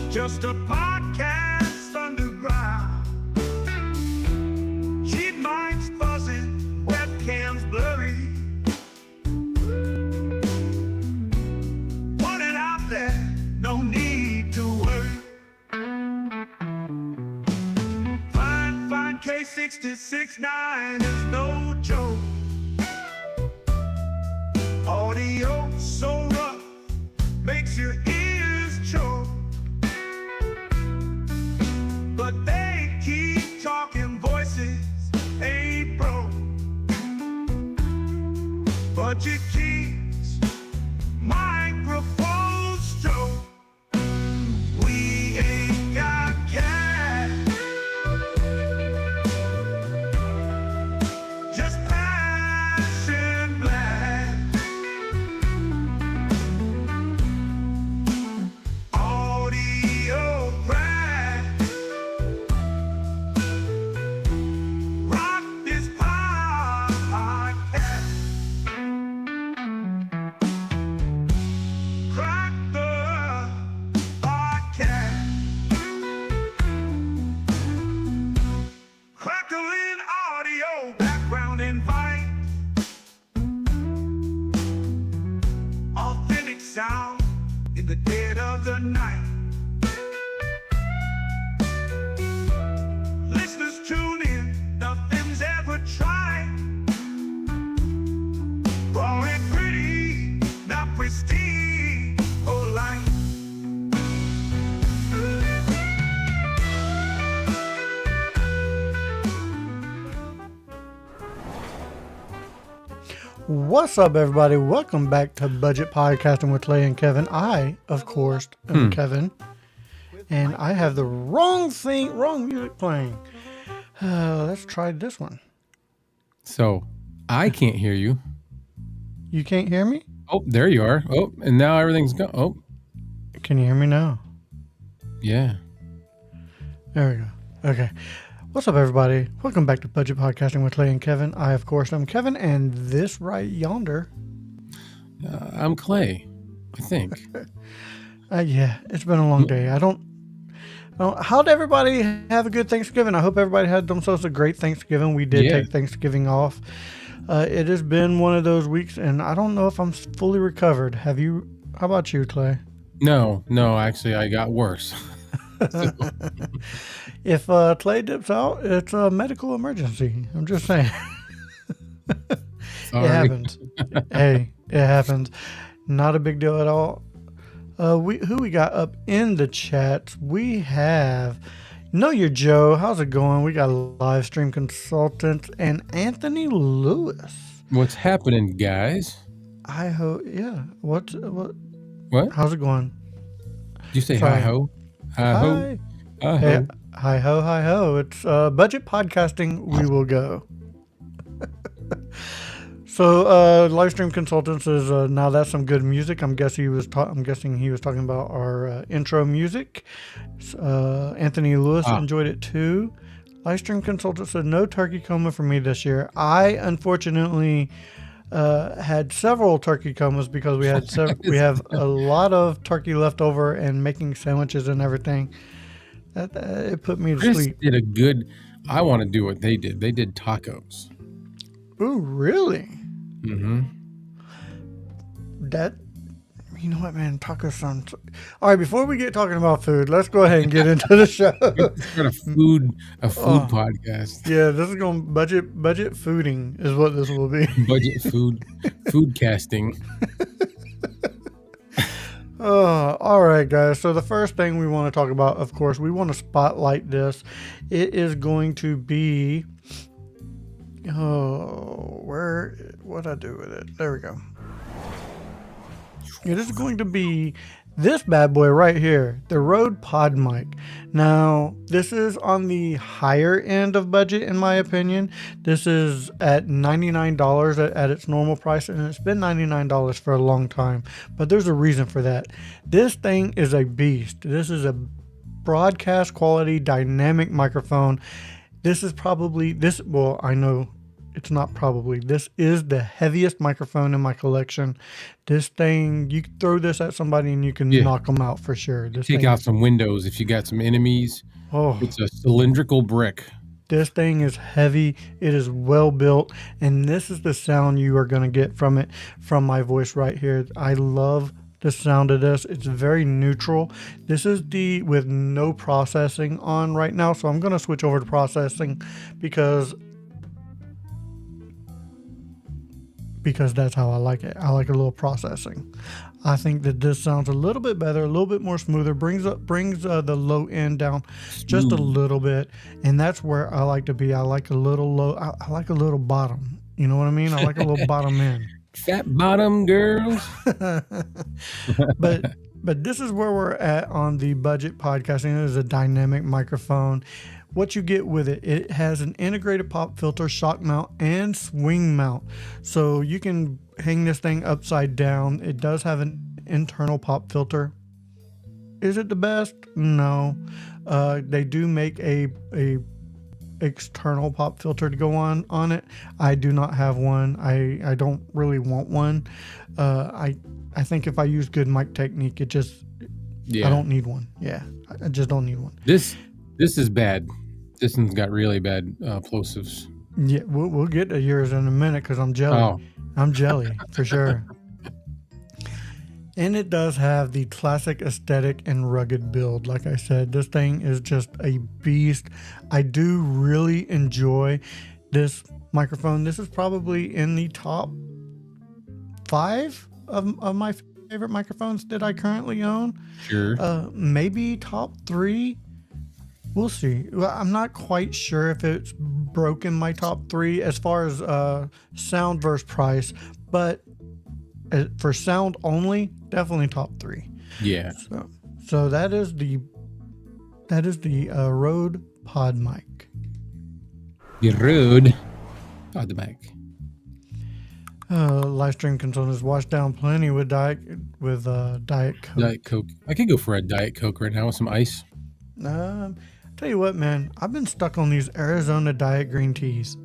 Just a podcast underground. Cheap minds buzzing, webcams blurry. Want it out there, no need to worry. Fine K66.9 is no joke. Audio so rough, makes your ears choke. But they keep talking, voices ain't broke. Budget keys, microphones stroke. We ain't got cash, just passion black. Audio crack. Rock this podcast. Crack the podcast. Crackling audio, background invite. Authentic sound in the dead of the night. Listeners tune in, nothing's ever tried. Raw and pretty, not pristine or light. What's up, everybody? Welcome back to Budget Podcasting with Clay and Kevin. I, of course, am Kevin, and I have the wrong music playing. Let's try this one. So, I can't hear you. You can't hear me? Oh, there you are. Oh, and now everything's go. Oh, Can you hear me now? yeah. There we go. Okay. What's up, everybody? Welcome back to Budget Podcasting with Clay and Kevin. I, of course, am Kevin, and this right yonder. I'm Clay, I think. Yeah, it's been a long day. I don't. How'd everybody have a good Thanksgiving? I hope everybody had themselves a great Thanksgiving. We did take Thanksgiving off. It has been one of those weeks, and I don't know if I'm fully recovered. Have you? How about you, Clay? No, actually, I got worse. If Clay dips out, it's a medical emergency. I'm just saying. It happens. Hey, it happens. Not a big deal at all. Who we got up in the chat? We have Know Your Joe. How's it going? We got a live stream consultant and Anthony Lewis. What's happening, guys? I hope. Yeah. What? What? How's it going? Did you say Sorry. hi-ho? Hi-ho? Hi. Hey, hi ho. It's budget podcasting. We will go. So live stream consultants is now that's some good music. I'm guessing he was talking about our intro music. Anthony Lewis enjoyed it too. Live stream consultant said no turkey coma for me this year. I unfortunately had several turkey comas because we have a lot of turkey left over and making sandwiches and everything. It put me to Chris sleep. did a good. I want to do what they did. They did tacos. Ooh, really? Mm-hmm. That, you know what, man? Tacos sound. All right, before we get talking about food, let's go ahead and get into the show. It's got a food podcast. Yeah, this is going budget fooding is what this will be. Budget food casting. All right, guys. So the first thing we want to talk about, of course, we want to spotlight this. It is going to be. What'd I do with it? There we go. It is going to be this bad boy right here, the Rode Podmic. Now, this is on the higher end of budget, in my opinion. This is at $99 at its normal price, and it's been $99 for a long time. But there's a reason for that. This thing is a beast. This is a broadcast quality dynamic microphone. This is probably, well, I know it's not probably. This is the heaviest microphone in my collection. This thing, you can throw this at somebody and you can Yeah. knock them out for sure. This Take thing, out some windows if you got some enemies. oh, It's a cylindrical brick. this thing is heavy. It is well built, and this is the sound you are going to get from it, from my voice right here. I love the sound of this. It's very neutral. This is the with no processing on right now, so I'm going to switch over to processing because that's how I like it. I like a little processing. I think that this sounds a little bit better, a little bit more smoother, brings the low end down just a little bit, and that's where I like to be. I like a little low. I like a little bottom. You know what I mean? I like a little bottom end. Fat bottom girls. But this is where we're at on the budget podcasting. It is a dynamic microphone. What you get with it, it has an integrated pop filter, shock mount, and swing mount. So you can hang this thing upside down. It does have an internal pop filter. Is it the best? No. They do make a external pop filter to go on it. I do not have one. I don't really want one. I think if I use good mic technique, it just I don't need one. Yeah, I just don't need one. This is bad. This one's got really bad plosives. Yeah, we'll get to yours in a minute because I'm jelly. Oh. I'm jelly for sure. And it does have the classic aesthetic and rugged build. Like I said, this thing is just a beast. I do really enjoy this microphone. This is probably in the top 5 of my favorite microphones that I currently own. Sure. Maybe top 3. We'll see. Well, I'm not quite sure if it's broken my top 3 as far as sound versus price, but for sound only, definitely top 3. Yeah. So that is the Rode Podmic. The Rode Podmic. Live stream controllers washed down plenty with Diet Coke. Diet Coke. I could go for a Diet Coke right now with some ice. Tell you what, man, I've been stuck on these Arizona Diet green teas.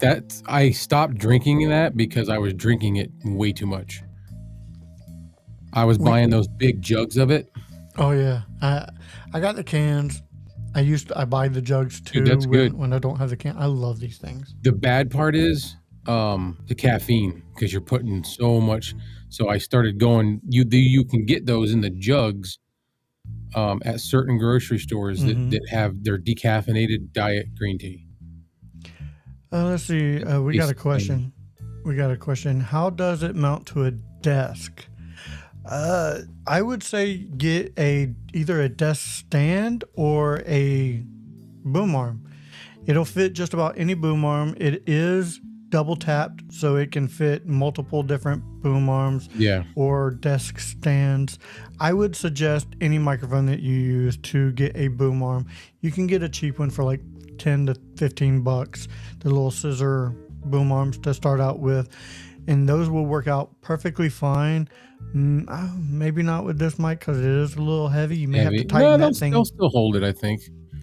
That's I stopped drinking that because I was drinking it way too much. I was buying those big jugs of it. Oh yeah, I got the cans. I buy the jugs too. Dude, that's good. When I don't have the can. I love these things. The bad part is the caffeine, because you're putting so much. So I started going. You can get those in the jugs at certain grocery stores that have their decaffeinated diet green tea. Let's see. We got a question. How does it mount to a desk? I would say get either a desk stand or a boom arm. It'll fit just about any boom arm. It is double tapped, so it can fit multiple different boom arms or desk stands. I would suggest any microphone that you use to get a boom arm. You can get a cheap one for like $10 to $15, the little scissor boom arms to start out with, and those will work out perfectly fine. Maybe not with this mic because it is a little heavy. You may have to tighten that thing. They'll still hold it, I think.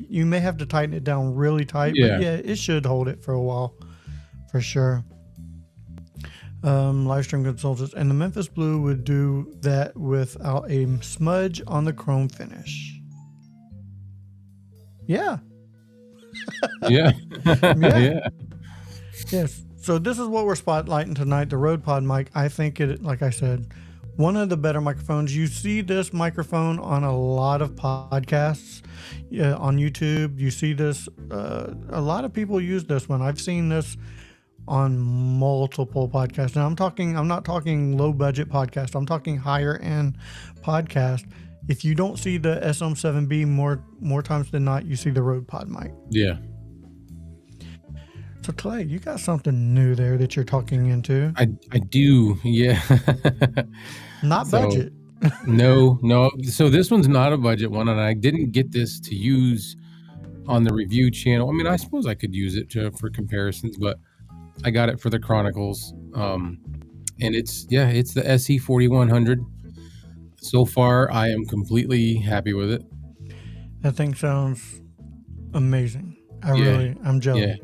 You may have to tighten it down really tight, but yeah, it should hold it for a while, for sure. Livestream consultants, and the Memphis Blue would do that without a smudge on the chrome finish. Yeah. Yeah. Yeah. Yes. So this is what we're spotlighting tonight, the Rode Podmic. I think it, like I said, one of the better microphones. You see this microphone on a lot of podcasts, on YouTube. You see this, a lot of people use this one. I've seen this on multiple podcasts. Now I'm not talking low budget podcast. I'm talking higher end podcast. If you don't see the SM7B more times than not, you see the Rode Podmic. Yeah. So Clay, you got something new there that you're talking into. I do. Yeah. Not budget. No. So this one's not a budget one, and I didn't get this to use on the review channel. I mean, I suppose I could use it for comparisons, but I got it for the Chronicles. And it's the SE4100. So far, I am completely happy with it. That thing sounds amazing. I'm jealous. Yeah.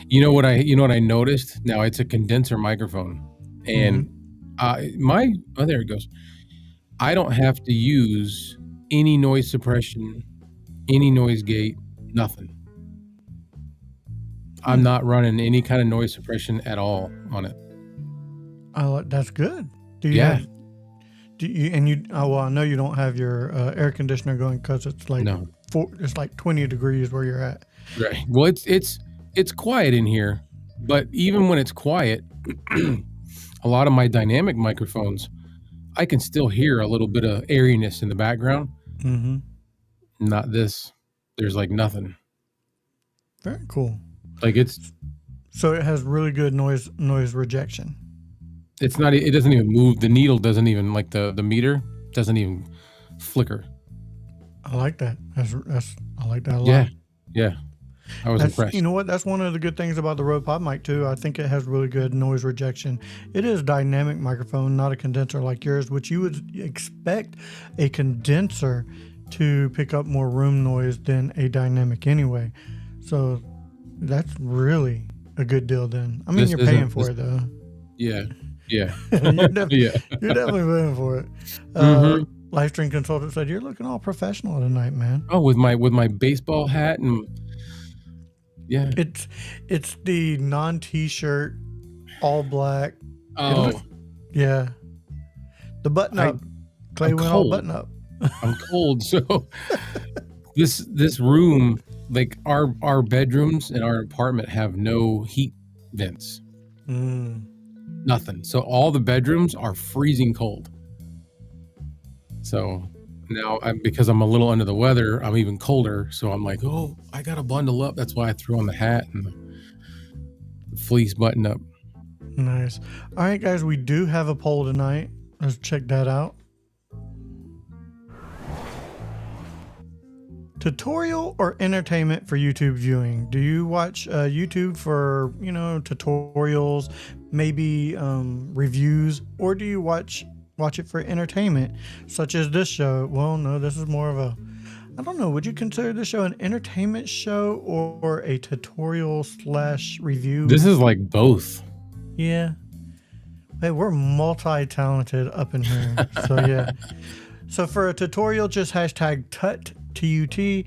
You know what I noticed? Now it's a condenser microphone, and there it goes. I don't have to use any noise suppression, any noise gate, nothing. I'm not running any kind of noise suppression at all on it. Oh, that's good. Do you? Yeah. Have, do you? And you? Oh, well, I know you don't have your air conditioner going because it's like No. it's like 20 degrees where you're at. Right. Well, it's quiet in here, but even when it's quiet, a lot of my dynamic microphones, I can still hear a little bit of airiness in the background. Mm-hmm. Not this. There's like nothing. Very cool. Like So it has really good noise rejection. it's not. It doesn't even move. The needle doesn't even, like, the meter doesn't even flicker. I like that. I like that a lot. Yeah. Yeah. I was impressed. You know what? That's one of the good things about the Rode Podmic too. I think it has really good noise rejection. It is a dynamic microphone, not a condenser like yours, which you would expect a condenser to pick up more room noise than a dynamic anyway. So that's really a good deal then. I mean, This you're isn't- paying for it though. Yeah. Yeah. You're, def- Yeah. you're definitely paying for it. Mhm. Livestream consultant said, "You're looking all professional tonight, man." Oh, with my baseball hat and yeah. It's the non-t-shirt, all black. Oh, Yeah. The button up. Clay I'm went all cold. button up. I'm cold. So this room, like our bedrooms and our apartment have no heat vents. Nothing. So all the bedrooms are freezing cold. So now because I'm a little under the weather, I'm even colder. So I'm like, oh, I gotta bundle up. That's why I threw on the hat and the fleece button up. Nice. All right, guys, we do have a poll tonight. Let's check that out. Tutorial or entertainment for YouTube viewing? Do you watch YouTube for, tutorials, maybe reviews, or do you watch it for entertainment, such as this show? Well, no, this is more of a, I don't know, would you consider this show an entertainment show or a tutorial / review? This is like both. Yeah. Hey, we're multi-talented up in here. So yeah. So for a tutorial, just hashtag TUT, TUT,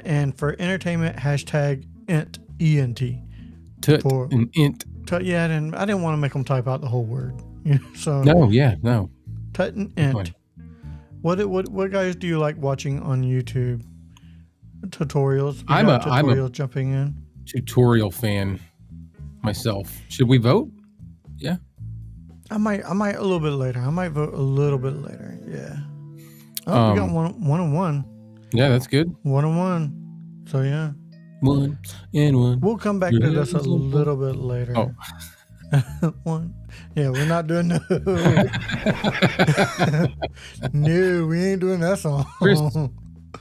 and for entertainment, hashtag ENT, ENT. Tut For- and int. Yeah, I didn't want to make them type out the whole word. So No. TUT and Good ENT. point. What guys do you like watching on YouTube? Tutorials. We I'm got a- I'm a- tutorials jumping in. Tutorial fan myself. Should we vote? Yeah. I might a little bit later. I might vote a little bit later. Yeah. Oh, we got one and one. Yeah, that's good. 1 and 1. So yeah. 1 and 1. We'll come back to this a little bit later. Oh. One. Yeah, we're not doing no. No, we ain't doing that song. Chris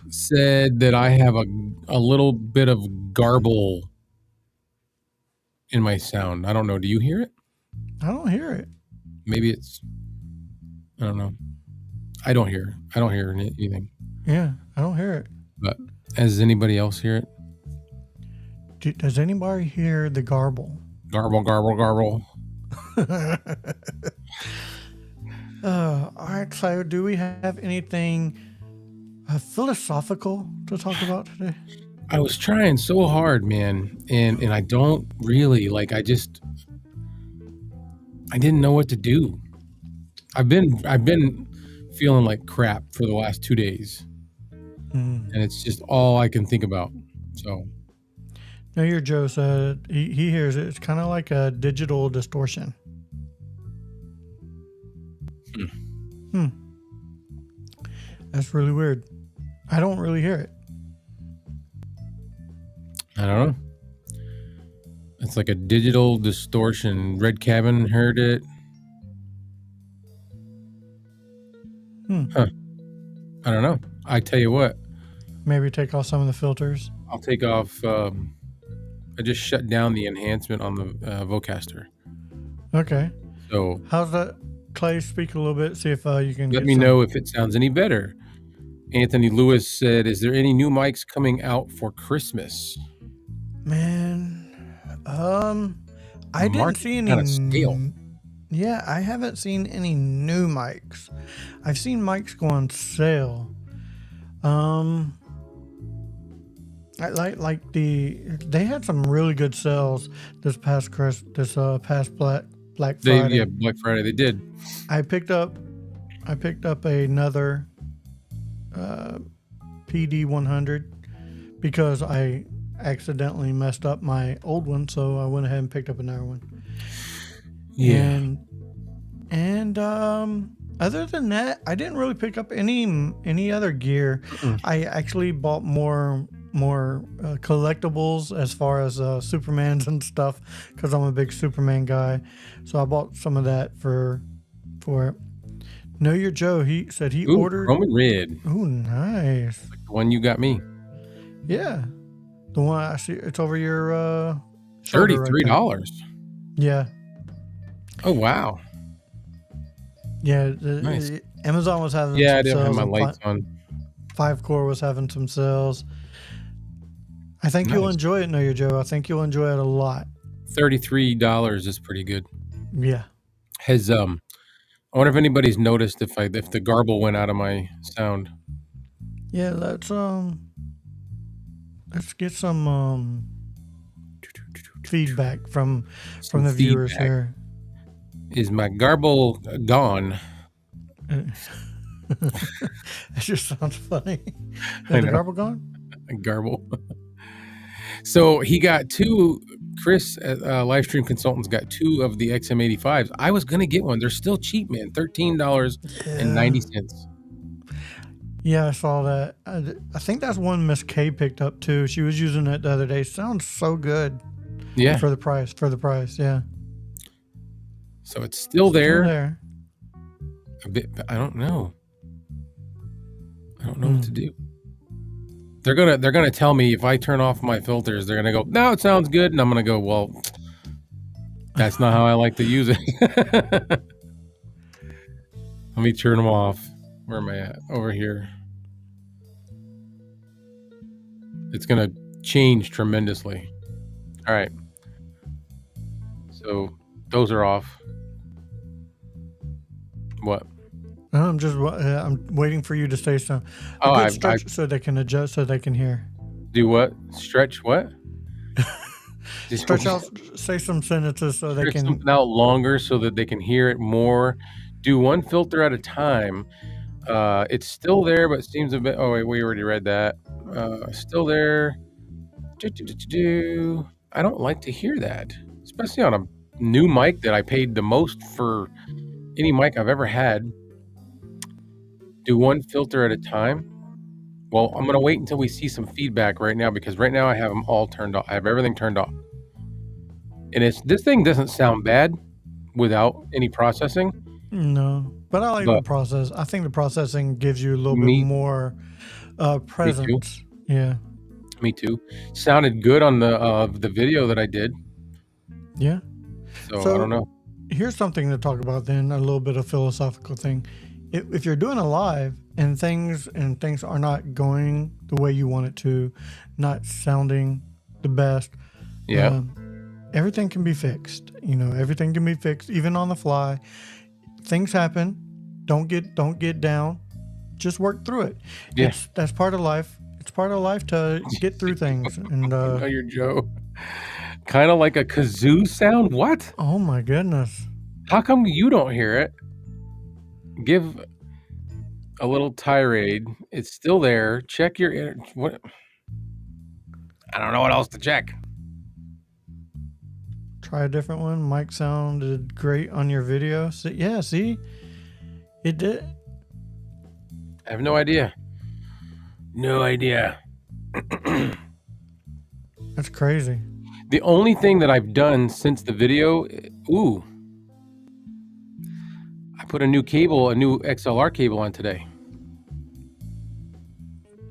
said that I have a little bit of garble in my sound. I don't know. Do you hear it? I don't hear it. Maybe it's, I don't know. I don't hear anything. Yeah, I don't hear it. But does anybody else hear it? Does anybody hear the garble? Garble, garble, garble. All right, so do we have anything philosophical to talk about today? I was trying so hard, man, and I don't really I didn't know what to do. I've been feeling like crap for the last 2 days, and it's just all I can think about. So, No, your Joe said he hears it. It's kind of like a digital distortion. That's really weird. I don't really hear it. I don't know. It's like a digital distortion. Red Cabin heard it. Huh. I don't know. I tell you what. Maybe take off some of the filters. I'll take off. I just shut down the enhancement on the Vocaster. Okay. So How's that? Clay, speak a little bit. See if you can. let me know if it sounds any better. Anthony Lewis said, "Is there any new mics coming out for Christmas?" Man, I didn't Market's see any. kind of stale. Yeah, I haven't seen any new mics. I've seen mics go on sale. I like they had some really good sales this past Black Friday. Black Friday they did. I picked up another PD 100 because I accidentally messed up my old one, so I went ahead and picked up another one. Yeah. And other than that, I didn't really pick up any other gear. I actually bought more collectibles as far as Supermans and stuff because I'm a big Superman guy. So I bought some of that for it. Know Your Joe, he said he ordered Roman Red. Oh, nice. Like the one you got me. Yeah. The one I see, it's over your shoulder right $33. Yeah. Oh wow. Yeah, Nice. Amazon was having Yeah, some I didn't have sales my and lights on. 5-core was having some sales. I think you'll Nice. enjoy it, Know Your Joe. I think you'll enjoy it a lot. $33 is pretty good. Yeah. Has I wonder if anybody's noticed if the garble went out of my sound. Yeah, let's get some feedback from the viewers feedback. here. Is my garble gone? It just sounds funny. I Is the know. garble gone? Garble. So he got two. Chris at Livestream Consultants got two of the XM85s. I was gonna get one. They're still cheap, man. $13.90. Yeah, I saw that. I think that's one Miss K picked up too. She was using it the other day. Sounds so good. Yeah. For the price. Yeah. So it's still there. There. A bit. I don't know. What to do. They're gonna tell me if I turn off my filters. They're gonna go, no, it sounds good, and I'm gonna go, well, that's not how I like to use it. Let me turn them off. Where am I at? Over here. It's gonna change tremendously. All right. So those are off. What? I'm waiting for you to say something. Stretch so they can adjust, so they can hear. Do what? Stretch what? Stretch out. Say some sentences so they can something out longer so that they can hear it more. Do one filter at a time. It's still there, but it seems a bit. Oh wait, we already read that. Still there. I don't like to hear that, especially on a new mic that I paid the most for any mic I've ever had. Do one filter at a time. Well, I'm gonna wait until we see some feedback right now because right now I have them all turned off. I have everything turned off, and this thing doesn't sound bad without any processing. No, but I like the process. I think the processing gives you a little bit more presence. Yeah. Me too. Sounded good on the video that I did. Yeah. So I don't know. Here's something to talk about then, a little bit of philosophical thing. If you're doing a live and things are not going the way you want it to, not sounding the best, yeah, everything can be fixed. Everything can be fixed, even on the fly. Things happen. Don't get down. Just work through it. Yeah. That's part of life. It's part of life to get through things. And Know Your Joe. Kind of like a kazoo sound. What? Oh my goodness. How come you don't hear it? Give a little tirade. It's still there. Check your what? I don't know what else to check. Try a different one. Mic sounded great on your video. So, yeah, see? It did. I have no idea. No idea. That's crazy. The only thing that I've done since the video, I put a new XLR cable on today.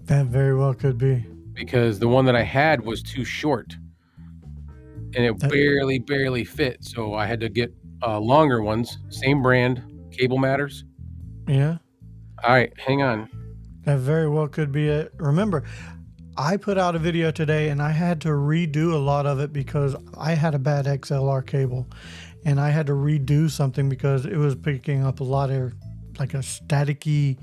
That very well could be. Because the one that I had was too short. And it barely fit. So I had to get longer ones. Same brand. Cable matters. Yeah. All right, hang on. That very well could be it. Remember, I put out a video today and I had to redo a lot of it because I had a bad XLR cable and I had to redo something because it was picking up a lot of like a staticky,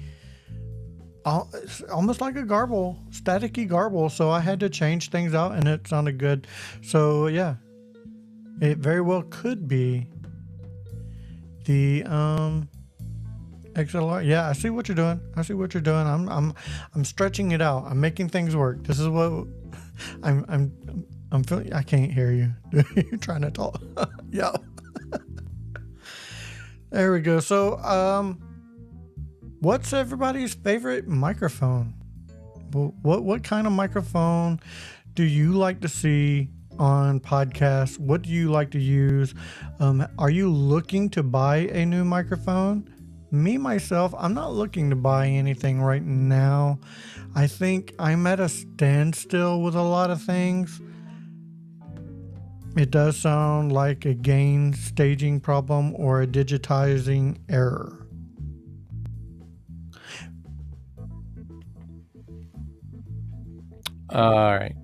almost like a garble, staticky garble. So I had to change things out and it sounded good. So yeah, it very well could be the XLR. Yeah, I see what you're doing. I'm stretching it out. I'm making things work. This is what I'm feeling. I can't hear you. You're trying to talk. Yeah. There we go. So, what's everybody's favorite microphone? What kind of microphone do you like to see on podcasts? What do you like to use? Are you looking to buy a new microphone? Me, myself, I'm not looking to buy anything right now. I think I'm at a standstill with a lot of things. It does sound like a gain staging problem or a digitizing error. All right.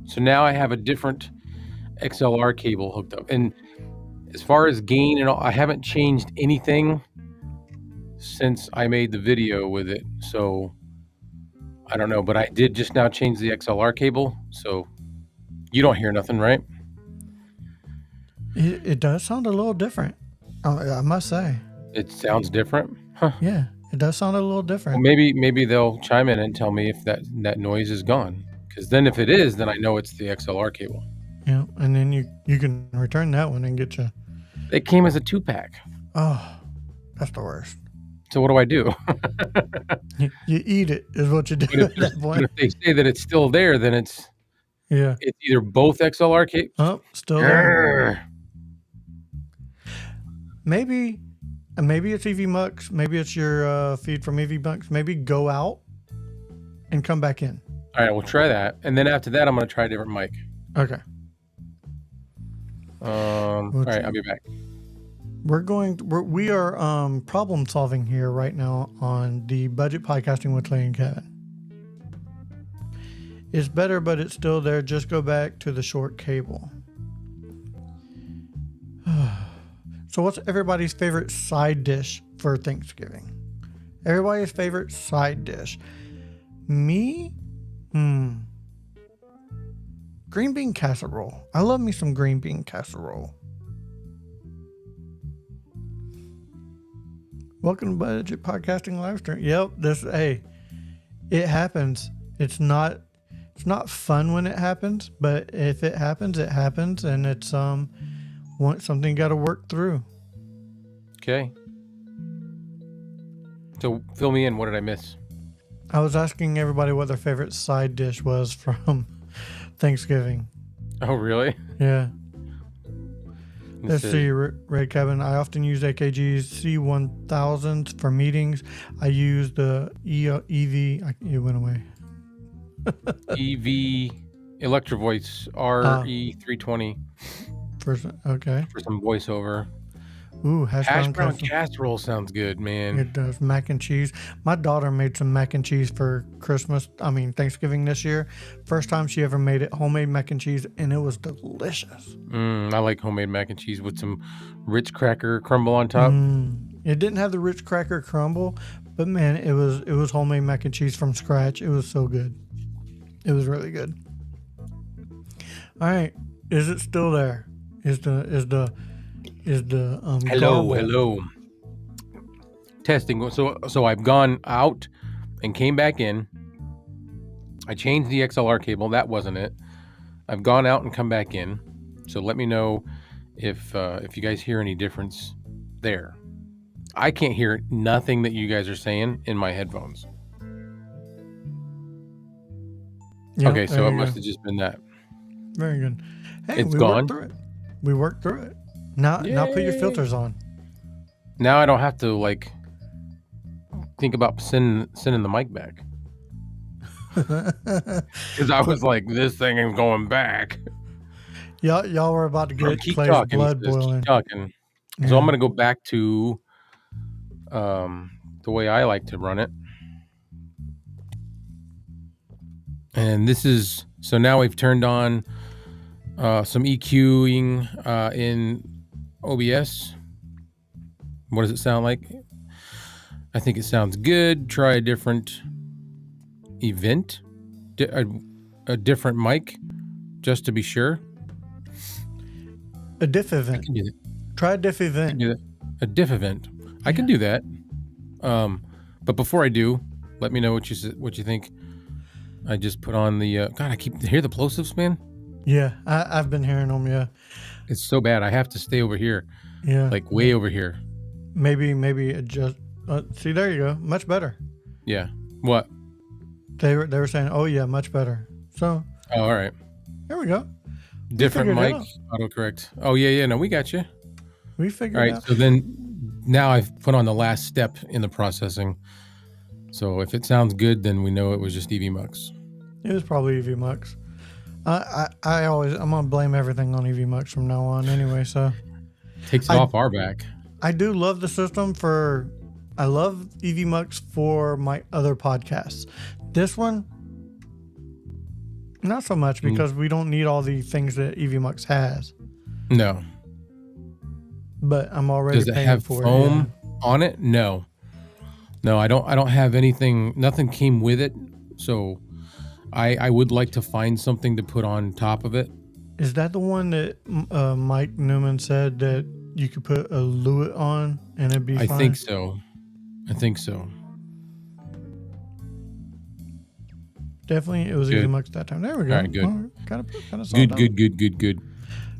So now I have a different XLR cable hooked up. And as far as gain and all, I haven't changed anything since I made the video with it. So I don't know, but I did just now change the XLR cable. So you don't hear nothing, right? It does sound a little different. I must say. It sounds different. Huh. Yeah, it does sound a little different. Well, maybe they'll chime in and tell me if that noise is gone. Because then if it is, then I know it's the XLR cable. Yeah, and then you can return that one and get you. It came as a 2-pack. Oh, that's the worst. So what do I do? You eat it is what you do But at that point. if they say that it's still there, then it's either both XLR cables. Oh, still there. Maybe it's EV Mux. Maybe it's your feed from EV Mux. Maybe go out and come back in. All right, we'll try that, and then after that, I'm going to try a different mic. Okay. All right, I'll be back. We are problem solving here right now on the budget podcasting with Clay and Kevin. It's better, but it's still there. Just go back to the short cable. So what's everybody's favorite side dish for Thanksgiving? Everybody's favorite side dish. Me? Green bean casserole. I love me some green bean casserole. Welcome to Budget Podcasting Live Stream. Yep, it happens. It's not fun when it happens, but if it happens, it happens, and it's something you got to work through. Okay. So fill me in. What did I miss? I was asking everybody what their favorite side dish was from Thanksgiving. Oh, really? Yeah. Let's see, Red Cabin. I often use AKG's C1000s for meetings. I use the EV. It went away. EV Electro Voice RE320. Okay. For some voiceover. Ooh, hash brown casserole sounds good, man. It does. Mac and cheese. My daughter made some mac and cheese for Thanksgiving this year. First time she ever made it, homemade mac and cheese, and it was delicious. I like homemade mac and cheese with some Ritz cracker crumble on top. It didn't have the Ritz cracker crumble, but man, it was homemade mac and cheese from scratch. It was so good. It was really good. All right, is it still there? Is the hello testing. So I've gone out and came back in. I changed the XLR cable. That wasn't it. I've gone out and come back in. So let me know if you guys hear any difference there. I can't hear nothing that you guys are saying in my headphones. Yep, okay, so it must have just been that. Very good. Hey, it's gone. We worked through it. Now put your filters on. Now I don't have to think about sending the mic back. Because I was like, this thing ain't going back. Y'all were about to get Clay's blood boiling. Keep talking. Yeah. So I'm gonna go back to the way I like to run it. And this is, so now we've turned on some EQing in OBS. What does it sound like? I think it sounds good. Try a different event, a different mic, just to be sure. A diff I event. can do that. Try a diff I can event. do that. A diff event. I can do that. But before I do, let me know what you think. I just put on the God. I keep hear the plosives, man. Yeah, I've been hearing them. Yeah, It's so bad. I have to stay over here, yeah. like way over here. Maybe adjust. See, there you go. Much better. Yeah. What? They were saying, oh yeah, much better. So Oh, all right. there we go. Different figured it mic. out. Autocorrect. Oh yeah. No, we got you. We All figured right. it out. So then, now I've put on the last step in the processing. So if it sounds good, then we know it was just EV Mux. It was probably EV Mux. I'm gonna blame everything on EV Mux from now on anyway. So Takes it off our back. I do love the system I love EV Mux for my other podcasts. This one, not so much because we don't need all the things that EV Mux has. No. But I'm already Does it paying have for foam it. on it? No. No, I don't have anything. Nothing came with it. So I would like to find something to put on top of it. Is that the one that Mike Newman said that you could put a Lewitt on and it'd be fine? I think so. Definitely, it was Good. EV Mux that time. There we go. All right, good. Kind of Good.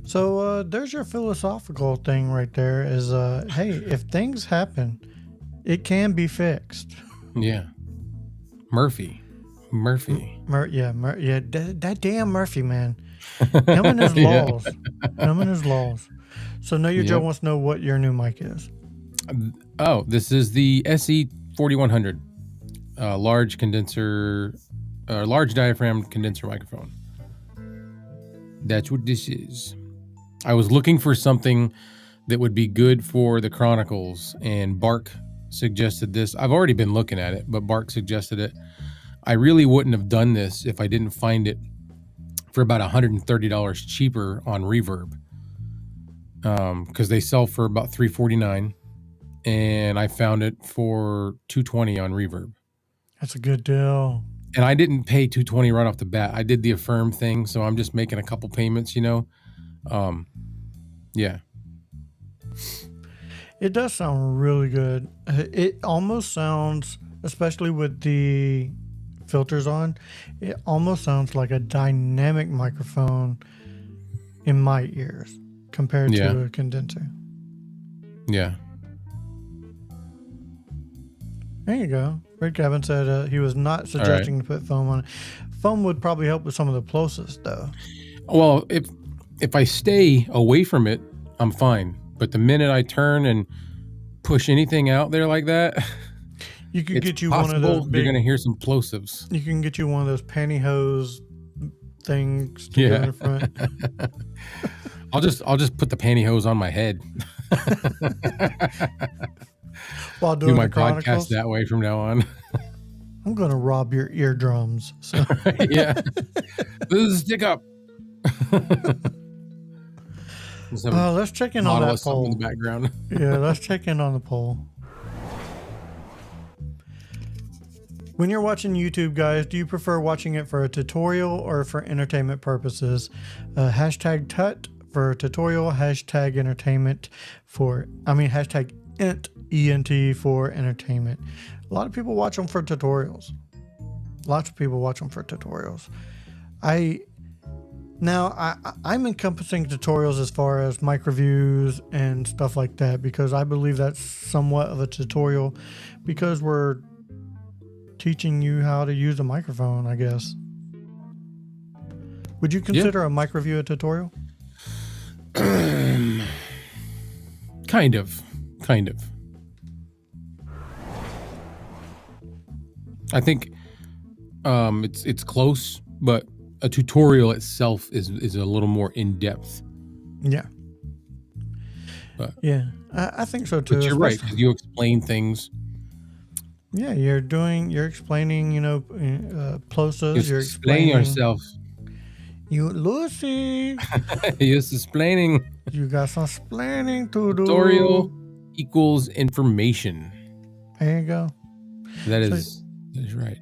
So there's your philosophical thing right there. Is hey, if things happen, it can be fixed. Yeah. Murphy. That damn Murphy, man. Him and his Yeah. laws. Him and his laws. So Know Your Joe wants to know what your new mic is. Oh, this is the SE 4100, large diaphragm condenser microphone. That's what this is. I was looking for something that would be good for the Chronicles, and Bark suggested this. I've already been looking at it, but Bark suggested it. I really wouldn't have done this if I didn't find it for about $130 cheaper on Reverb, because they sell for about $349, and I found it for $220 on Reverb. That's a good deal. And I didn't pay $220 right off the bat. I did the Affirm thing, so I'm just making a couple payments, Yeah. It does sound really good. It almost sounds, especially with the filters on, it almost sounds like a dynamic microphone in my ears compared to a condenser. Yeah. There you go. Red Cabin said he was not suggesting to put foam on it. Foam would probably help with some of the plosives, though. Well, if I stay away from it, I'm fine. But the minute I turn and push anything out there like that, You could it's get you possible one of those you're big. going to hear some plosives. You can get you one of those pantyhose things to go in front. I'll just put the pantyhose on my head. While Do doing my the Chronicles. podcast that way from now on. I'm going to rob your eardrums. So. Yeah. This is stick up. Let's check in on that in poll. the background. Yeah, let's check in on the poll. When you're watching YouTube, guys, do you prefer watching it for a tutorial or for entertainment purposes? Hashtag TUT for tutorial, hashtag entertainment hashtag ENT for entertainment. A lot of people watch them for tutorials. I'm encompassing tutorials as far as mic reviews and stuff like that because I believe that's somewhat of a tutorial because we're teaching you how to use a microphone, I guess. Would you consider a mic review a tutorial? Kind of. I think it's close, but a tutorial itself is a little more in depth. Yeah. But, yeah, I think so too. But you're right, because you explain things Yeah, you're explaining, plosas. You're Explain explaining. yourself. You, Lucy, You're explaining. you got some explaining to do. Tutorial equals information. There you go. That So- is right.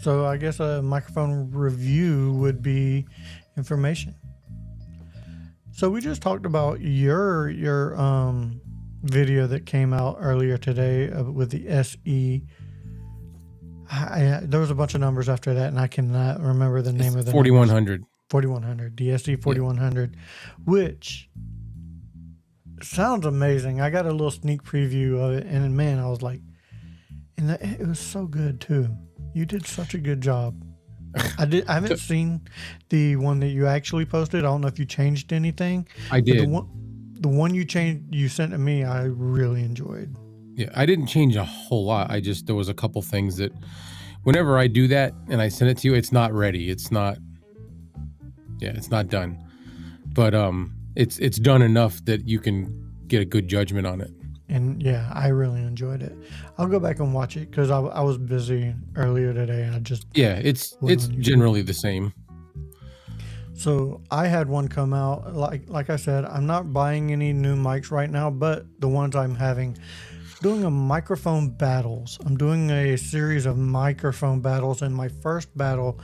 So I guess a microphone review would be information. So we just talked about your video that came out earlier today with the SE. There was a bunch of numbers after that, and I cannot remember the name of the 4100. 4100, the SE 4100, which sounds amazing. I got a little sneak preview of it, and man, I was like, and it was so good too. You did such a good job. I haven't seen the one that you actually posted. I don't know if you changed anything. I did. The one you sent to me, I really enjoyed. Yeah, I didn't change a whole lot. There was a couple things that whenever I do that and I send it to you, it's not ready. It's not done. But it's done enough that you can get a good judgment on it. And yeah, I really enjoyed it. I'll go back and watch it because I was busy earlier today and I just it's generally the same. So I had one come out, like I said, I'm not buying any new mics right now, but the ones I'm doing a microphone battles. I'm doing a series of microphone battles, and my first battle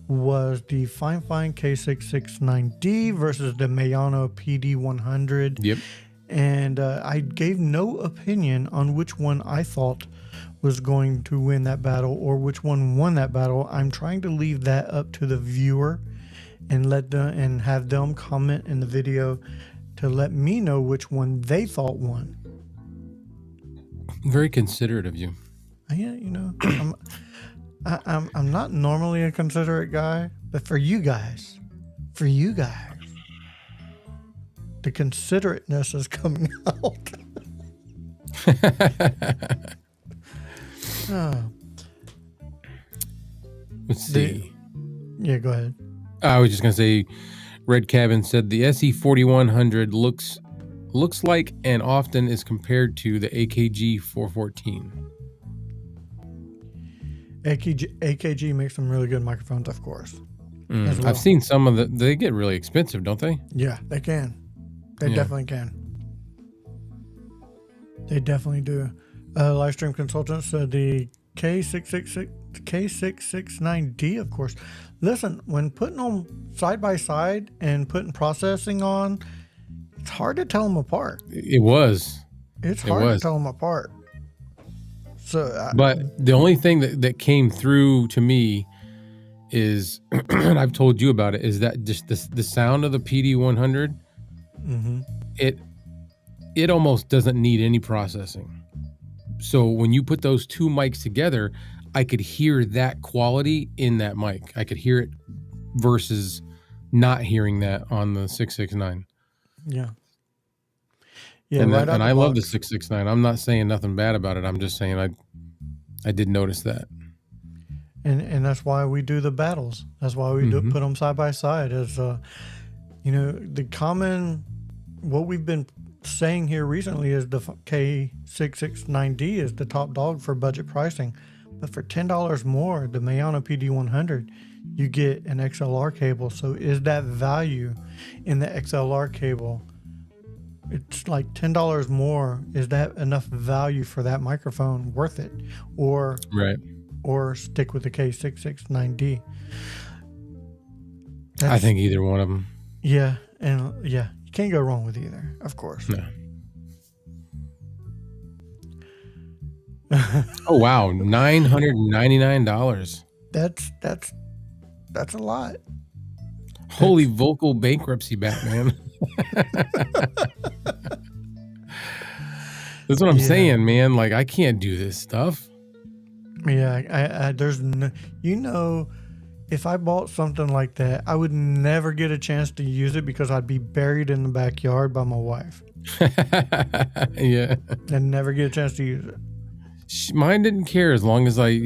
was the Fine K669D versus the Mayano PD100. Yep. And I gave no opinion on which one I thought was going to win that battle or which one won that battle. I'm trying to leave that up to the viewer and have them comment in the video to let me know which one they thought won. Very considerate of you. Yeah, I'm not normally a considerate guy, but for you guys, the considerateness is coming out. Let's see. Yeah, go ahead. I was just gonna say, Red Cabin said the SE 4100 looks like and often is compared to the AKG 414. AKG makes some really good microphones, of course. As well. I've seen some of they get really expensive, don't they? Yeah, they can. They definitely can. They definitely do. Livestream consultant said the K669D, of course. Listen, when putting them side by side and putting processing on, it's hard to tell them apart. It was. It's hard to tell them apart. So, but the only thing that came through to me is, and I've told you about it, is that just the sound of the PD100. Mm-hmm. It almost doesn't need any processing. So when you put those two mics together, I could hear that quality in that mic. I could hear it versus not hearing that on the 669. Yeah. Yeah, and I love the 669. I'm not saying nothing bad about it. I'm just saying I did notice that. And that's why we do the battles. That's why we do put them side by side. As the common, what we've been saying here recently is the K669D is the top dog for budget pricing. But for $10 more, the Mayano PD100, you get an XLR cable. So is that value in the XLR cable? It's like $10 more. Is that enough value for that microphone worth it? Or stick with the K669D? I think either one of them. Yeah. And you can't go wrong with either, of course. No. Oh wow, $999. That's a lot. Holy vocal bankruptcy, Batman. That's what I'm saying, man. Like, I can't do this stuff. Yeah, there's no, if I bought something like that, I would never get a chance to use it because I'd be buried in the backyard by my wife. Yeah. And never get a chance to use it. Mine didn't care as long as I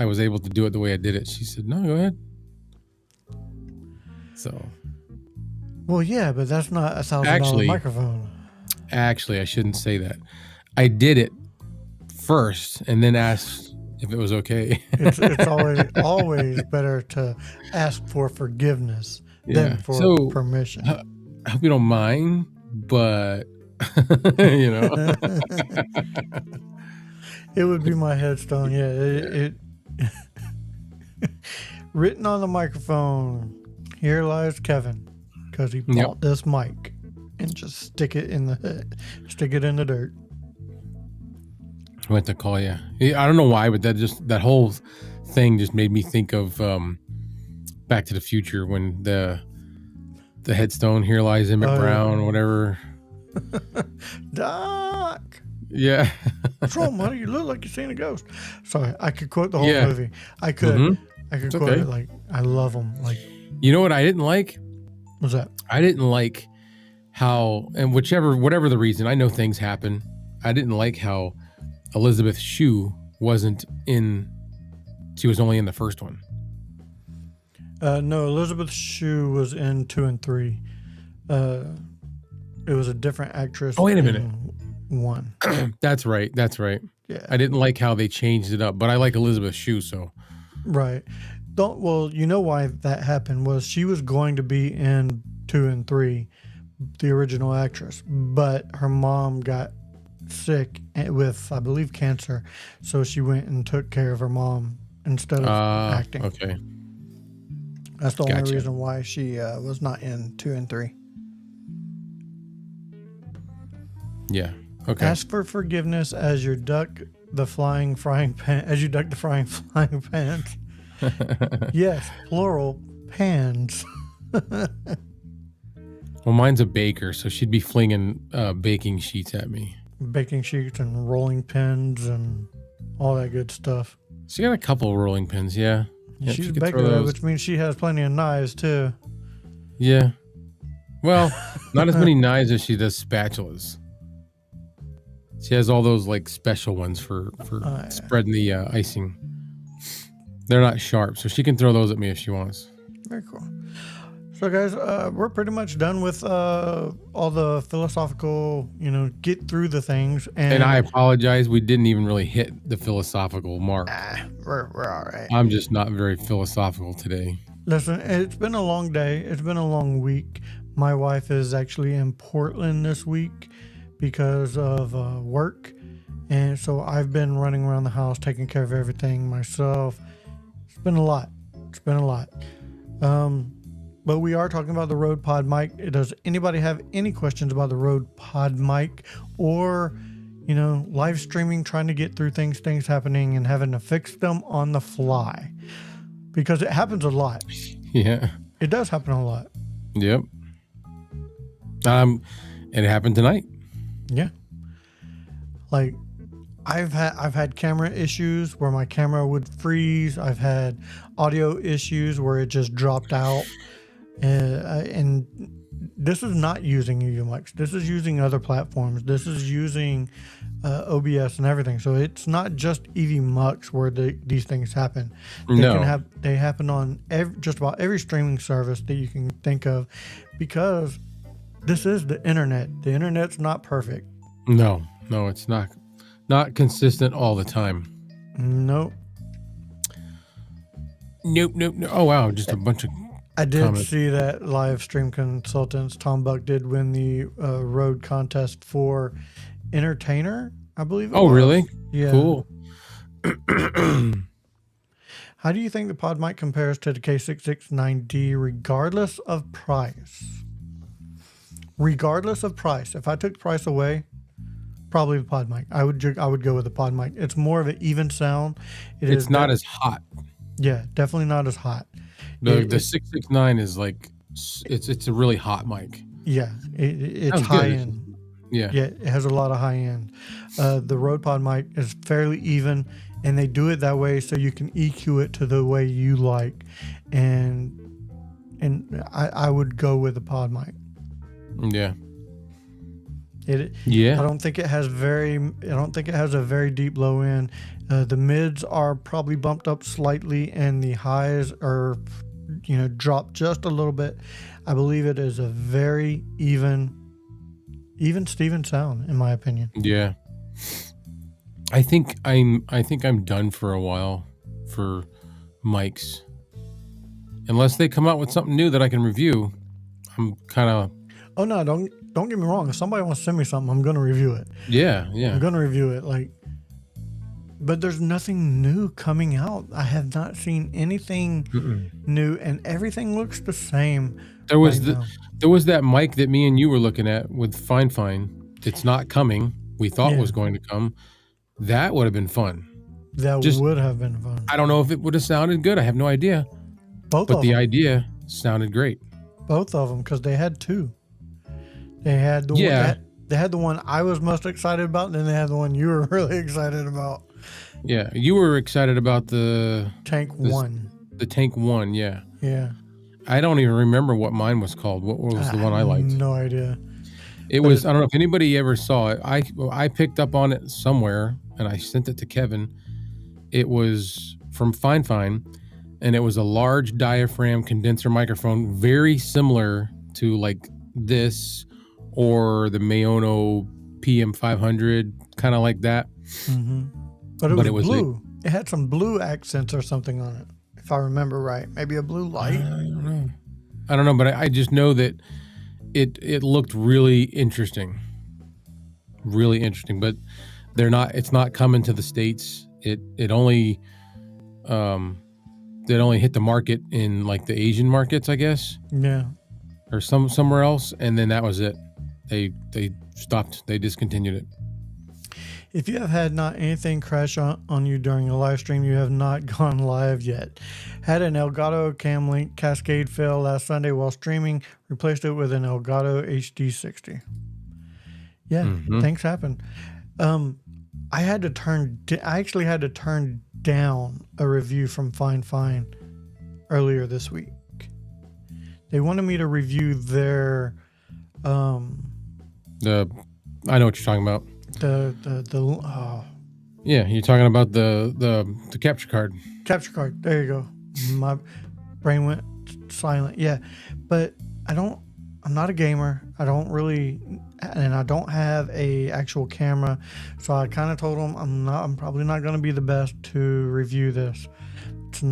was able to do it the way I did it. She said, "No, go ahead." So. Well, yeah, but that's not a $1,000 microphone. Actually, I shouldn't say that. I did it first and then asked if it was okay. It's always better to ask for forgiveness Yeah. than for So permission. I hope you don't mind, but you know, It would be my headstone. Yeah, it written on the microphone. Here lies Kevin, because he bought this mic, and just stick it in the dirt. I went to call you. I don't know why, but that whole thing just made me think of Back to the Future when the headstone, here lies Emmett Brown, whatever. Doc. Yeah. What's wrong, buddy? You look like you've seen a ghost. Sorry, I could quote the whole movie. I could. Mm-hmm. I could quote it like I love them. Like, you know what I didn't like? What's that? I didn't like how, and whatever the reason, I know things happen. I didn't like how Elizabeth Shue wasn't in. She was only in the first one. No, Elizabeth Shue was in 2 and 3. It was a different actress. Oh, wait a minute. 1. That's right. Yeah. I didn't like how they changed it up, but I like Elizabeth Shue, so. Right. Well, you know why that happened was she was going to be in 2 and 3, the original actress, but her mom got sick with, I believe, cancer, so she went and took care of her mom instead of acting. Okay. That's the only reason why she was not in 2 and 3. Yeah. Okay. Ask for forgiveness as you duck the frying pan. Frying pans. Yes, plural pans. Well, mine's a baker, so she'd be flinging baking sheets at me. Baking sheets and rolling pins and all that good stuff. She got a couple of rolling pins, yeah. Yep, She's a baker, which means she has plenty of knives too. Yeah. Well, not as many knives as she does spatulas. She has all those like special ones for spreading the icing. They're not sharp, so she can throw those at me if she wants. Very cool. So, guys, we're pretty much done with all the philosophical, get through the things. And I apologize. We didn't even really hit the philosophical mark. We're all right. I'm just not very philosophical today. Listen, it's been a long day. It's been a long week. My wife is actually in Portland this week because of work. And so I've been running around the house, taking care of everything myself. It's been a lot. But we are talking about the Rode Podmic. Does anybody have any questions about the Rode Podmic or, live streaming, trying to get through things happening and having to fix them on the fly? Because it happens a lot. Yeah. It does happen a lot. Yep. And it happened tonight. Yeah. Like, I've had camera issues where my camera would freeze. I've had audio issues where it just dropped out. And this is not using UMux. This is using other platforms. This is using OBS and everything. So it's not just EVMux where these things happen. They happen on just about every streaming service that you can think of, because this is the internet. The internet's not perfect. No, it's not consistent all the time. Nope. Oh wow, just a bunch of I did comments. see that Live Stream Consultants, Tom Buck, did win the Rode contest for Entertainer, I believe. Oh, really? Yeah. Cool. How do you think the Podmic compares to the K669D regardless of price? Regardless of price. If I took the price away, probably the Podmic. I would go with the Podmic. It's more of an even sound. It's not as hot. Yeah, definitely not as hot. The 669 is like, it's a really hot mic. Yeah, it's high end. Yeah, it has a lot of high end. The Rode Podmic is fairly even, and they do it that way so you can EQ it to the way you like. And I would go with the Podmic. Yeah. I don't think it has a very deep low end. The mids are probably bumped up slightly, and the highs are, dropped just a little bit. I believe it is a very even Steven sound, in my opinion. Yeah. I think I'm done for a while for mics. Unless they come out with something new that I can review, I'm kind of Oh no, don't get me wrong. If somebody wants to send me something, I'm gonna review it. I'm gonna review it. Like, but there's nothing new coming out. I have not seen anything new, and everything looks the same. There was right now. there was that mic that me and you were looking at with Fine. It's not coming. We thought Yeah. was going to come. That would have been fun. That Just- would have been fun. I don't know if it would have sounded good. I have no idea. Both But of the them. idea sounded great. Both of them, because they had two. They had the Yeah. one. They had the one I was most excited about, and then they had the one you were really excited about. Yeah, you were excited about the Tank One. Tank One. Yeah, Yeah. I don't even remember what mine was called. What was the one I liked? No idea. It was. I don't know if anybody ever saw it. I picked up on it somewhere and I sent it to Kevin. It was from Fine, and it was a large diaphragm condenser microphone, very similar to like this or the Mayono PM500, kind of like that. Mm-hmm. But it was blue. It had some blue accents or something on it, if I remember right. Maybe a blue light. I don't know, but I just know that it looked really interesting. Really interesting, but it's not coming to the States. It only hit the market in like the Asian markets, I guess. Yeah. Or somewhere else, and then that was it. They stopped. They discontinued it. If you have had not anything crash on you during a live stream, you have not gone live yet. Had an Elgato Camlink Cascade fail last Sunday while streaming. Replaced it with an Elgato HD60. Yeah, things happen. I actually had to turn down a review from Fine earlier this week. They wanted me to review their I know what you're talking about. Yeah, you're talking about the capture card. Capture card. There you go. My brain went silent. Yeah, but I'm not a gamer. I don't have a actual camera, so I kind of told them I'm probably not going to be the best to review this. It's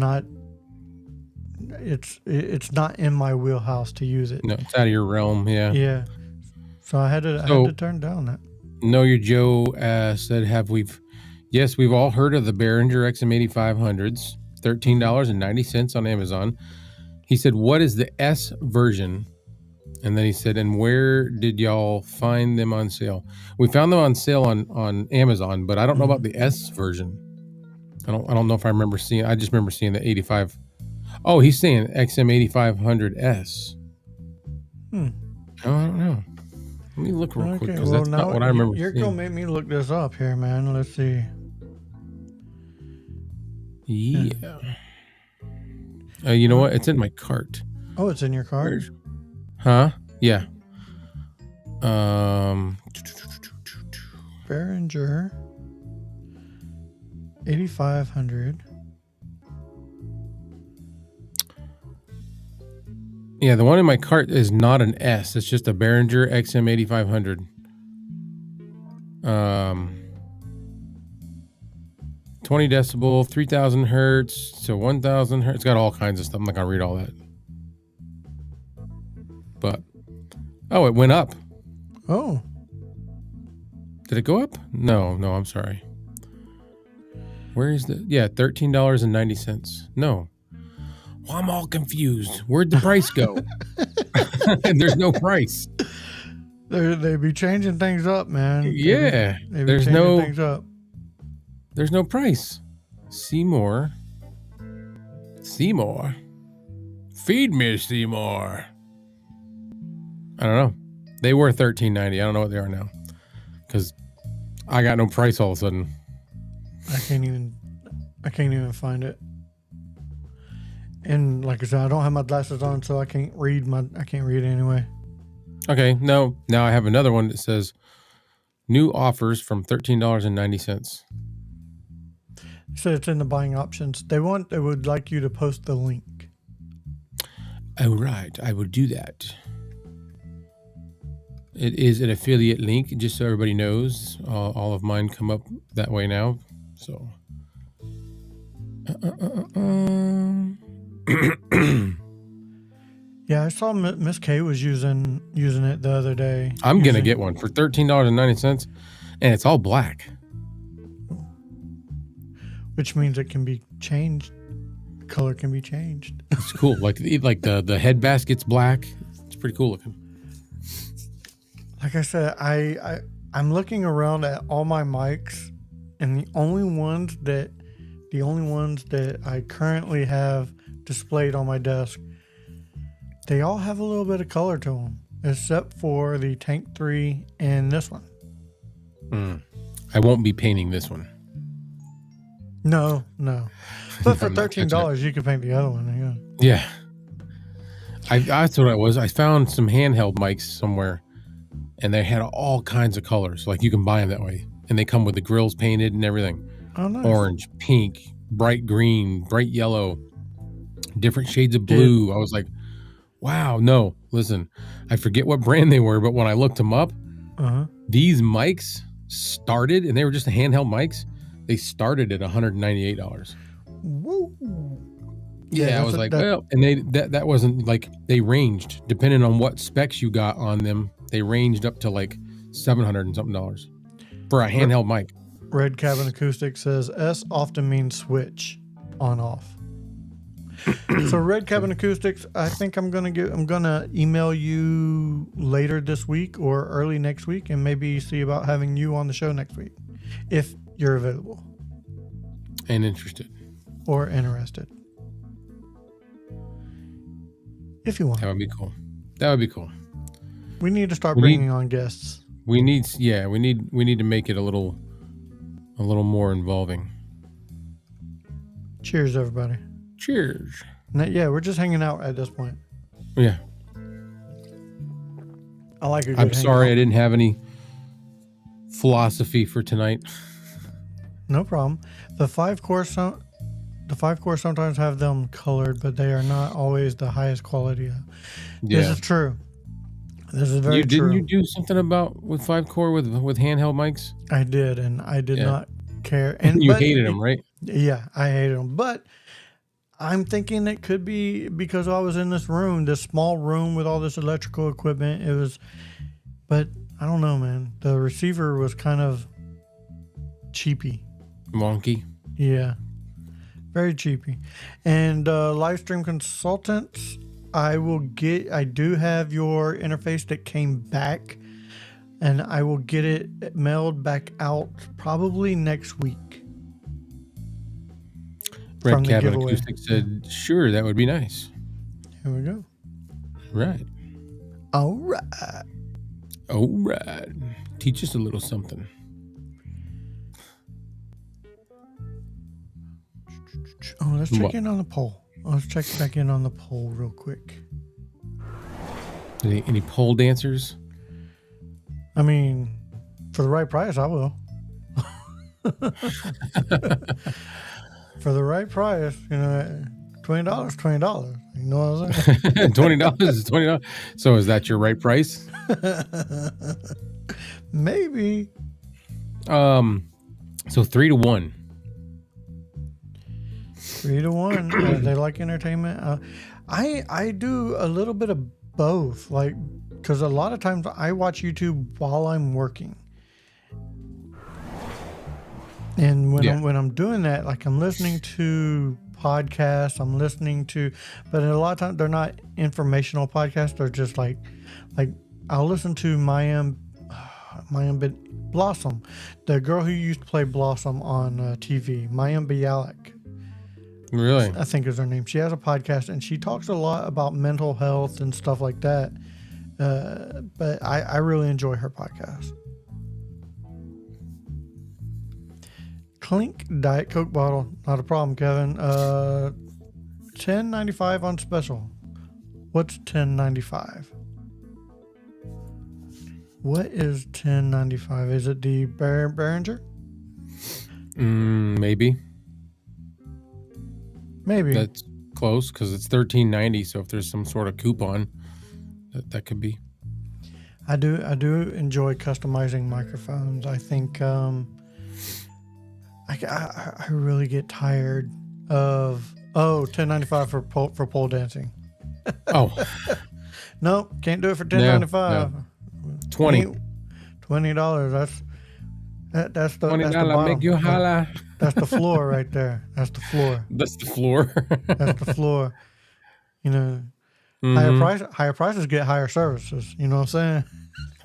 not in my wheelhouse to use it. No, it's out of your realm. Yeah. Yeah. So I had to turn down that. Know Your Joe said, Yes, we've all heard of the Behringer XM8500s, $13.90 on Amazon. He said, what is the S version? And then he said, and where did y'all find them on sale? We found them on sale on Amazon, but I don't know about the S version. I don't know if I remember seeing. I just remember seeing the 85. Oh, he's saying XM8500S. Oh, I don't know. Let me look real quick, because that's not what I remember. You're gonna make me look this up here, man. Let's see. Yeah. You know what? It's in my cart. Oh, it's in your cart? Huh? Yeah. Behringer 8500. Yeah, the one in my cart is not an S. It's just a Behringer XM8500. 20 decibel, 3000 hertz to 1000 hertz. It's got all kinds of stuff. I'm not going to read all that. But, it went up. Oh. Did it go up? No, I'm sorry. Where is the... Yeah, $13.90. No. Well, I'm all confused. Where'd the price go? There's no price. They be changing things up, man. Yeah. There's no price. Seymour. Feed me, Seymour. I don't know. They were $13.90. I don't know what they are now. Because I got no price all of a sudden. I can't even find it. And like I said, I don't have my glasses on, so I can't read anyway. Okay, no. Now I have another one that says new offers from $13.90. So it's in the buying options. They would like you to post the link. Oh, right. I will do that. It is an affiliate link, just so everybody knows. All of mine come up that way now. So. Yeah, I saw Miss K was using it the other day. I'm gonna get one for $13.90, and it's all black. Which means it can be changed. Color can be changed. It's cool. Like the head basket's black. It's pretty cool looking. Like I said, I'm looking around at all my mics, and the only ones that I currently have displayed on my desk, they all have a little bit of color to them, except for the Tank 3 and this one. I won't be painting this one. No. But for $13, you can paint the other one. Yeah. That's what I was. I found some handheld mics somewhere, and they had all kinds of colors. Like you can buy them that way, and they come with the grills painted and everything. Oh, nice. Orange, pink, bright green, bright yellow, different shades of blue. I was like, wow. No, listen, I forget what brand they were, but when I looked them up, these mics started, and they were just handheld mics. They started at $198. Woo. Yeah, I was like, well, and that wasn't like, they ranged depending on what specs you got on them. They ranged up to like $700 and something for a handheld mic. Red Cabin Acoustic says S often means switch on off. So Red Cabin Acoustics, I think I'm gonna email you later this week or early next week, and maybe see about having you on the show next week if you're available and interested or interested. If you want, that would be cool. We need to start bringing on guests. We need to make it a little more involving. Cheers, everybody. Cheers. Yeah, we're just hanging out at this point. Yeah. I like it. I'm sorry I didn't have any philosophy for tonight. No problem. The five core sometimes have them colored, but they are not always the highest quality. Yeah. This is true. This is very true. Didn't you do something about with 5-core with handheld mics? I did, and I did not care. And you hated them, right? Yeah, I hated them. But I'm thinking it could be because I was in this small room with all this electrical equipment. But I don't know, man. The receiver was kind of cheapy. Wonky. Yeah. Very cheapy. And live stream consultants, I do have your interface that came back, and I will get it mailed back out probably next week. Red Cabin Acoustic said, sure, that would be nice. Here we go. Right. All right. Teach us a little something. Oh, let's check in on the poll. Let's check back in on the poll real quick. Any pole dancers? I mean, for the right price, I will. For the right price, $20, $20. You know what I'm saying? $20 is $20. So is that your right price? Maybe. So 3-1. 3-1. They like entertainment. I do a little bit of both, like, because a lot of times I watch YouTube while I'm working, and when I'm doing that, like, I'm listening to podcasts, but a lot of times they're not informational podcasts. They're just like I'll listen to Mayim Blossom, the girl who used to play Blossom on TV, Mayim Bialik. Really? I think is her name. She has a podcast, and she talks a lot about mental health and stuff like that. But I really enjoy her podcast. Clink Diet Coke bottle. Not a problem, Kevin. $10.95 on special. What's $10.95? What is $10.95? Is it the Behringer? Maybe. Maybe. That's close because it's $13.90. So if there's some sort of coupon, that could be. I do enjoy customizing microphones. I think I really get tired of $10.95 for pole dancing. Oh, Nope, can't do it for no, $10.95. no. $20. $20. That's the $20 make bottom. you holla. That's the floor right there. That's the floor. That's the floor. That's the floor. You know, Mhm. higher prices get higher services. You know what I'm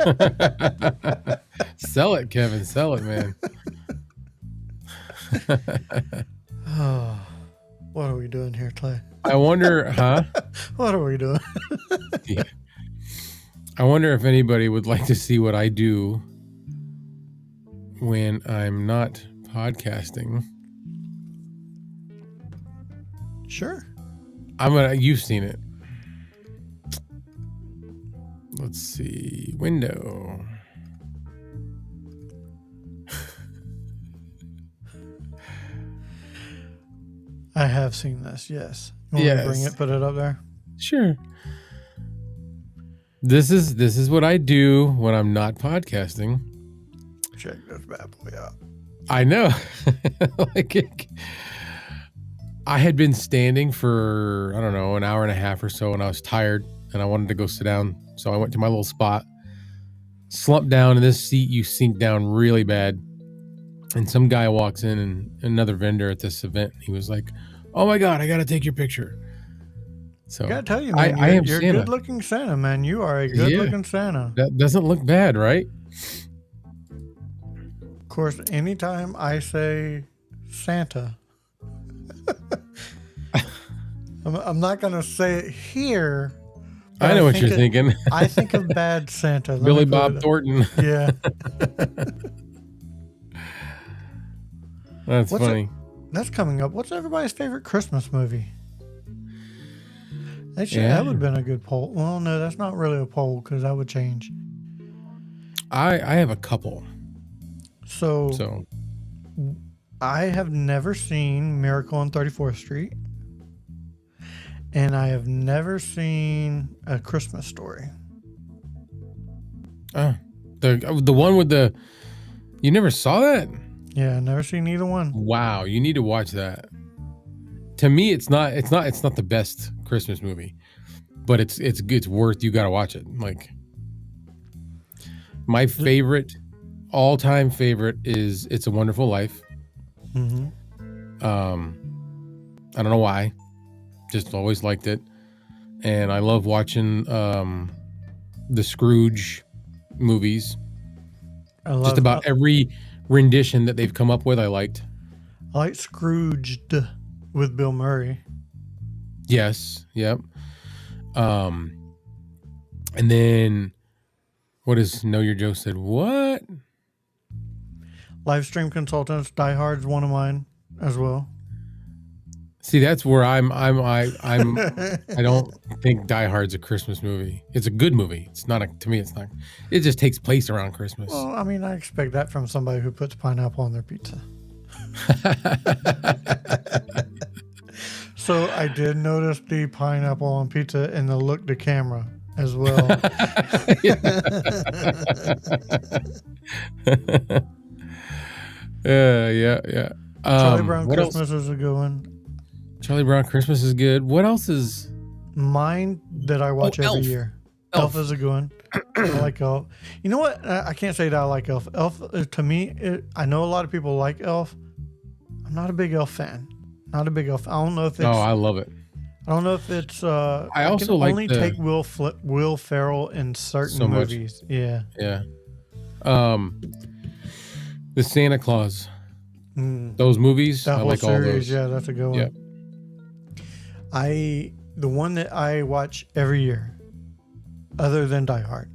saying? Sell it, Kevin. Sell it, man. Oh, what are we doing here, Clay? I wonder, huh? What are we doing? Yeah. I wonder if anybody would like to see what I do when I'm not podcasting. Sure. You've seen it. Let's see. Window. I have seen this, yes. You want me to bring Yes. it, put it up there? Sure. This is what I do when I'm not podcasting. Check this bad boy out. I know. I had been standing for, I don't know, an hour and a half or so, and I was tired and I wanted to go sit down. So I went to my little spot, slumped down in this seat. You sink down really bad. And some guy walks in, and another vendor at this event. He was like, "Oh my God, I got to take your picture." So I gotta tell you, man, I am you're a Santa. good-looking Santa, man. You are a good-looking Santa. That doesn't look bad, right? Of course, anytime I say Santa, I'm not gonna say it here. but I know what think you're thinking. I think of Bad Santa. Let Billy me put Bob it- Thornton. Yeah. That's What's funny. That's coming up. What's everybody's favorite Christmas movie? That Yeah. would have been a good poll. Well, no, that's not really a poll because that would change. I have a couple. So I have never seen Miracle on 34th Street, and I have never seen A Christmas Story. The one with the, you never saw that? Yeah, never seen either one. Wow, you need to watch that. To me, it's not the best Christmas movie, but it's good. It's worth. You got to watch it. Like, my favorite, all-time favorite is "It's a Wonderful Life." Mm-hmm. I don't know why, just always liked it, and I love watching the Scrooge movies. Just about every rendition that they've come up with, I liked. I like Scrooged with Bill Murray. Yes. Yep. And then what is Know Your Joe said? What? Live Stream Consultants, Die Hard's one of mine as well. See, that's where I don't think Die Hard's a Christmas movie. It's a good movie. It's not to me. It's not. It just takes place around Christmas. Well, I mean, I expect that from somebody who puts pineapple on their pizza. So I did notice the pineapple on pizza and the look to camera as well. Yeah. Charlie Brown what else? Christmas is a good one. Charlie Brown Christmas is good. What else is? Mine that I watch every Elf. year. Elf. Elf is a good one. I like Elf. You know what? I can't say that I like Elf. Elf, to me, I know a lot of people like Elf. I'm not a big Elf fan. Not a big Elf. I don't know if it's. Oh, I love it. I don't know if it's. I also can like only take Will Ferrell in certain So much. movies. Yeah. Yeah. The Santa Claus. Mm. Those movies, That I whole like all series, those. yeah, that's a good one. Yep. The one that I watch every year, other than Die Hard,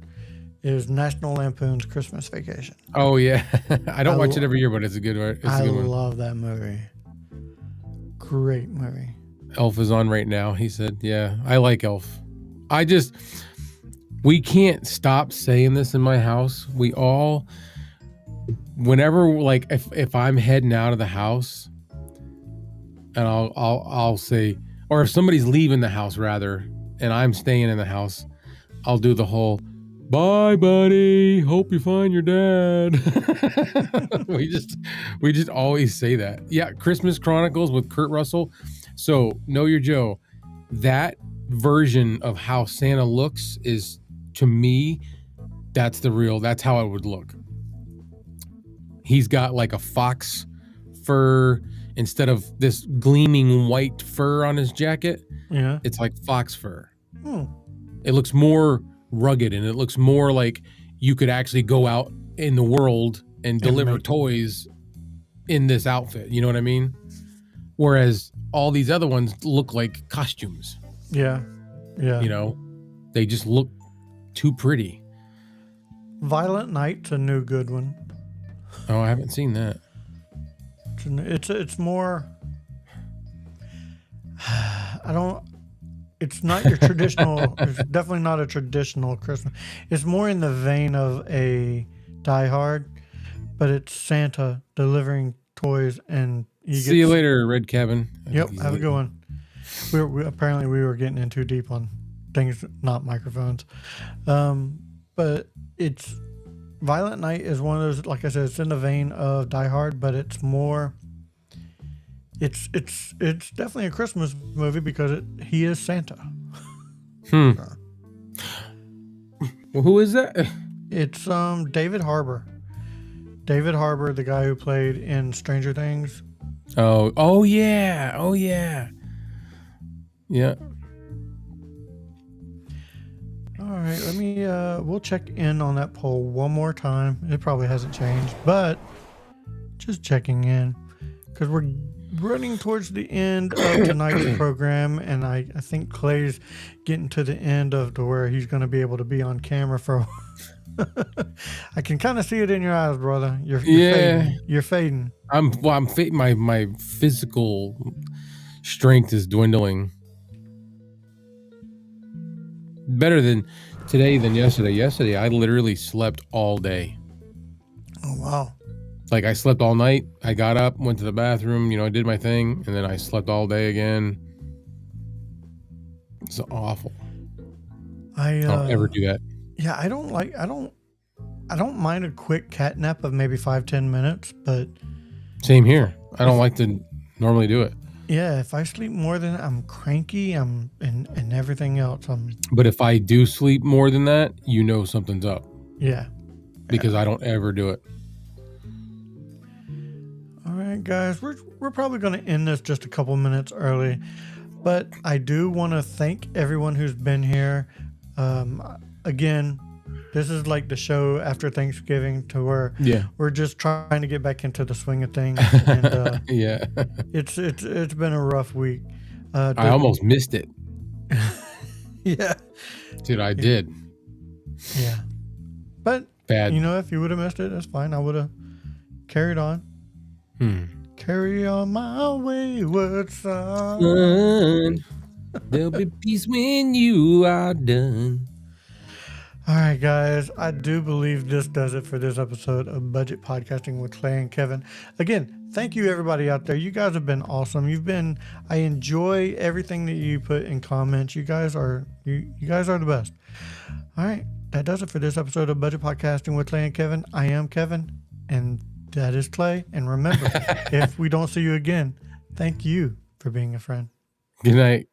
is National Lampoon's Christmas Vacation. Oh yeah, I don't watch lo- it every year, but it's a good. It's a I good one. love that movie. Great movie. Elf is on right now. He said, "Yeah, I like Elf." We can't stop saying this in my house. We all, whenever, like, if I'm heading out of the house, and I'll say, or if somebody's leaving the house rather, and I'm staying in the house, I'll do the whole Bye, buddy. Hope you find your dad. we just always say that. Yeah, Christmas Chronicles with Kurt Russell. So, Know Your Joe. That version of how Santa looks is, to me, that's how it would look. He's got like a fox fur instead of this gleaming white fur on his jacket. Yeah. It's like fox fur. Hmm. It looks more rugged, and it looks more like you could actually go out in the world and deliver toys in this outfit. You know what I mean? Whereas all these other ones look like costumes. Yeah. Yeah. You know, they just look too pretty. Violent Night's a new good one. Oh, I haven't seen that. It's more. It's not your traditional. It's definitely not a traditional Christmas. It's more in the vein of a Die Hard, but it's Santa delivering toys, and See you later, Red Cabin. Yep, have a good one. Apparently we were getting in too deep on things, not microphones. But it's Violent Night is one of those. Like I said, it's in the vein of Die Hard, but it's more. It's definitely a Christmas movie because he is Santa. Well, who is that? It's David Harbour. David Harbour, the guy who played in Stranger Things. Oh yeah. Yeah. All right, we'll check in on that poll one more time. It probably hasn't changed, but just checking in because we're running towards the end of tonight's program, and I think Clay's getting to the end to where he's going to be able to be on camera for. I can kind of see it in your eyes, brother. You're fading. You're fading. I'm fading. My physical strength is dwindling. Better than today than yesterday. Yesterday, I literally slept all day. Oh, wow. Like, I slept all night. I got up, went to the bathroom, I did my thing, and then I slept all day again. It's awful. I don't ever do that. Yeah, I don't mind a quick cat nap of maybe 5-10 minutes, but same here. I don't like to normally do it. Yeah, if I sleep more than I'm cranky, and everything else. But if I do sleep more than that, something's up. Yeah. Because I don't ever do it. All right, guys, we're probably going to end this just a couple minutes early, but I do want to thank everyone who's been here. Again, this is like the show after Thanksgiving to where we're just trying to get back into the swing of things. And, yeah, it's been a rough week. I almost missed it. Yeah, dude, I did. Yeah, but bad. If you would have missed it, that's fine. I would have carried on. Carry on my wayward son. There'll be peace when you are done. All right, guys, I do believe this does it for this episode of Budget Podcasting with Clay and Kevin. Again, thank you, everybody out there. You guys have been awesome. I enjoy everything that you put in comments. You guys are the best. All right, that does it for this episode of Budget Podcasting with Clay and Kevin. I am Kevin, and that is Clay. And remember, if we don't see you again, thank you for being a friend. Good night.